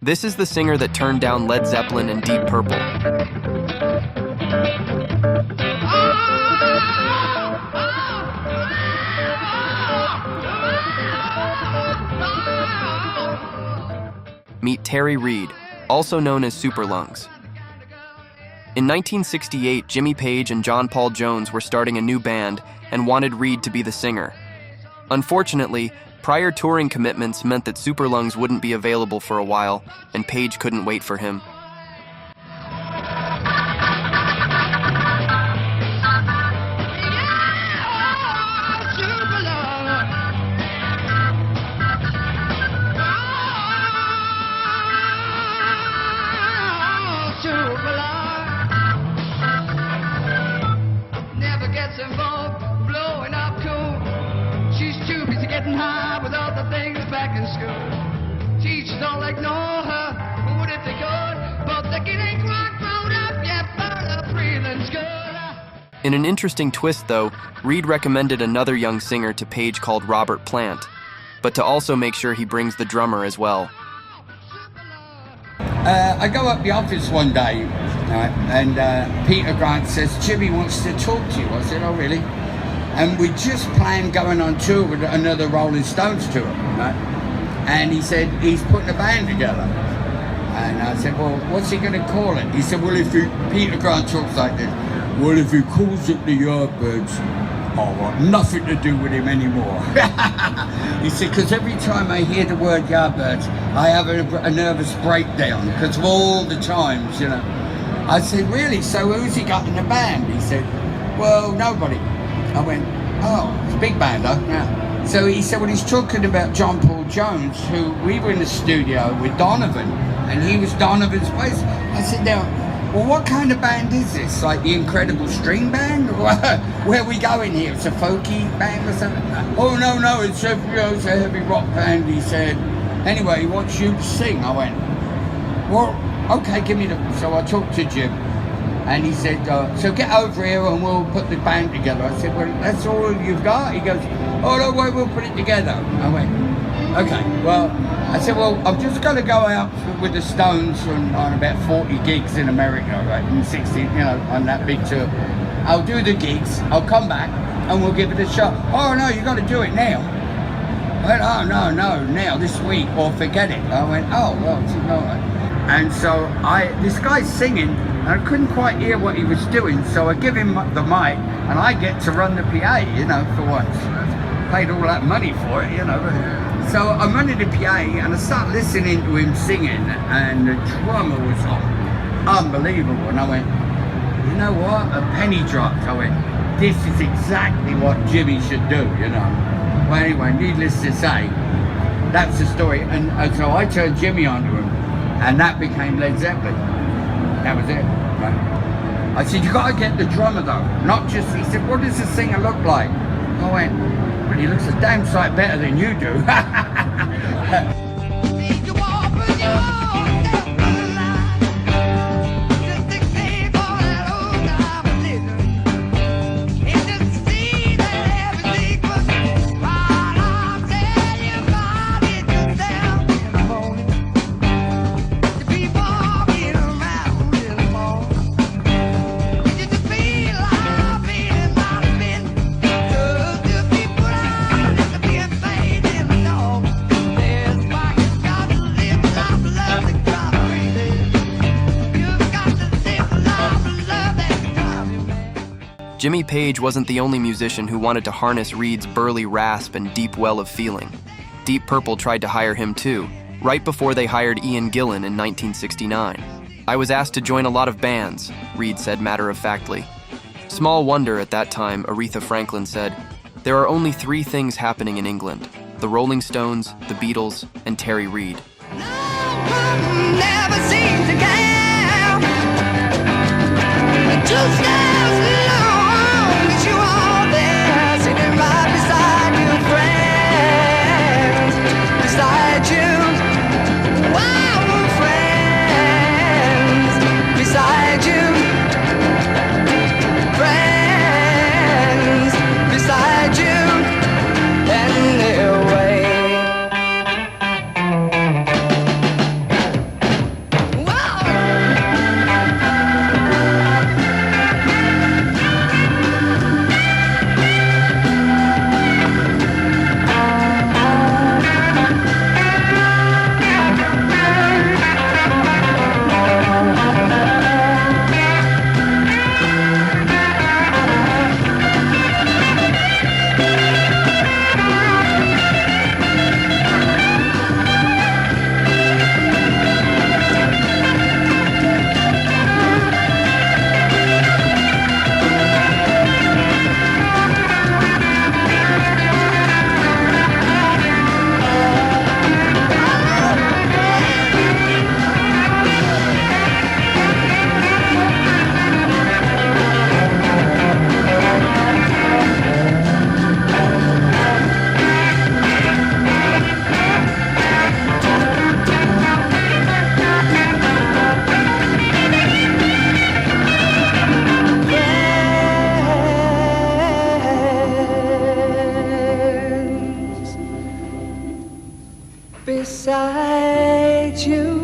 This is the singer that turned down Led Zeppelin and Deep Purple. Meet Terry Reid, also known as Spuperlungs. In 1968, Jimmy Page and John Paul Jones were starting a new band and wanted Reid to be the singer. Unfortunately, prior touring commitments meant that Spuperlungs wouldn't be available for a while, and Page couldn't wait for him. High with all the things back in school. Teachers don't ignore her, what if they could? But the kid ain't quite grown up yet, but the breathing's good. In an interesting twist, though, Reid recommended another young singer to Page called Robert Plant, but to also make sure he brings the drummer as well. I go up the office one day, and Peter Grant says, Jimmy wants to talk to you. I said, oh really? And we just planned going on tour with another Rolling Stones tour, right? And he said he's putting a band together. And I said, well, what's he going to call it? He said, well, Peter Grant talks like this, well, if he calls it the Yardbirds, I want nothing to do with him anymore. He said, because every time I hear the word Yardbirds, I have a nervous breakdown because of all the times, you know. I said, really? So who's he got in the band? He said, well, nobody. I went, oh, it's a big band, huh? Yeah. So he said, well, he's talking about John Paul Jones, who we were in the studio with Donovan, and he was Donovan's bass. I said, now, well, what kind of band is this? Like the Incredible String Band? Where are we going here? It's a folky band or something? Oh, no, it's a heavy rock band, he said. Anyway, he wants you to sing. I went, well, okay, give me the... So I talked to Jim. And he said, so get over here and we'll put the band together. I said, well, that's all you've got? He goes, oh, no, wait, we'll put it together. I went, okay. Well, I said, well, I'm just going to go out with the Stones on about 40 gigs in America, right, in 60, you know, on that big tour. I'll do the gigs, I'll come back, and we'll give it a shot. Oh, no, you got to do it now. I went, oh, no, now, this week, or forget it. I went, oh, well, no. And so this guy's singing, and I couldn't quite hear what he was doing, so I give him the mic, and I get to run the PA, you know, for once. Paid all that money for it, you know. So I'm running the PA, and I start listening to him singing, and the drummer was unbelievable. And I went, you know what? A penny dropped. I went, this is exactly what Jimmy should do, you know. Well, anyway, needless to say, that's the story. And so I turned Jimmy onto him, and that became Led Zeppelin. That was it, right? I said, you got to get the drummer though, not just, he said, what does the singer look like? I went, well, he looks a damn sight better than you do. Jimmy Page wasn't the only musician who wanted to harness Reid's burly rasp and deep well of feeling. Deep Purple tried to hire him too, right before they hired Ian Gillan in 1969. I was asked to join a lot of bands, Reid said matter-of-factly. Small wonder at that time, Aretha Franklin said, there are only 3 things happening in England: the Rolling Stones, the Beatles, and Terry Reid. Never seems to care. Two steps long, but you are there, sitting right beside you, friends, beside you. Wow, friends, beside you, friends, beside you, and their way. beside you.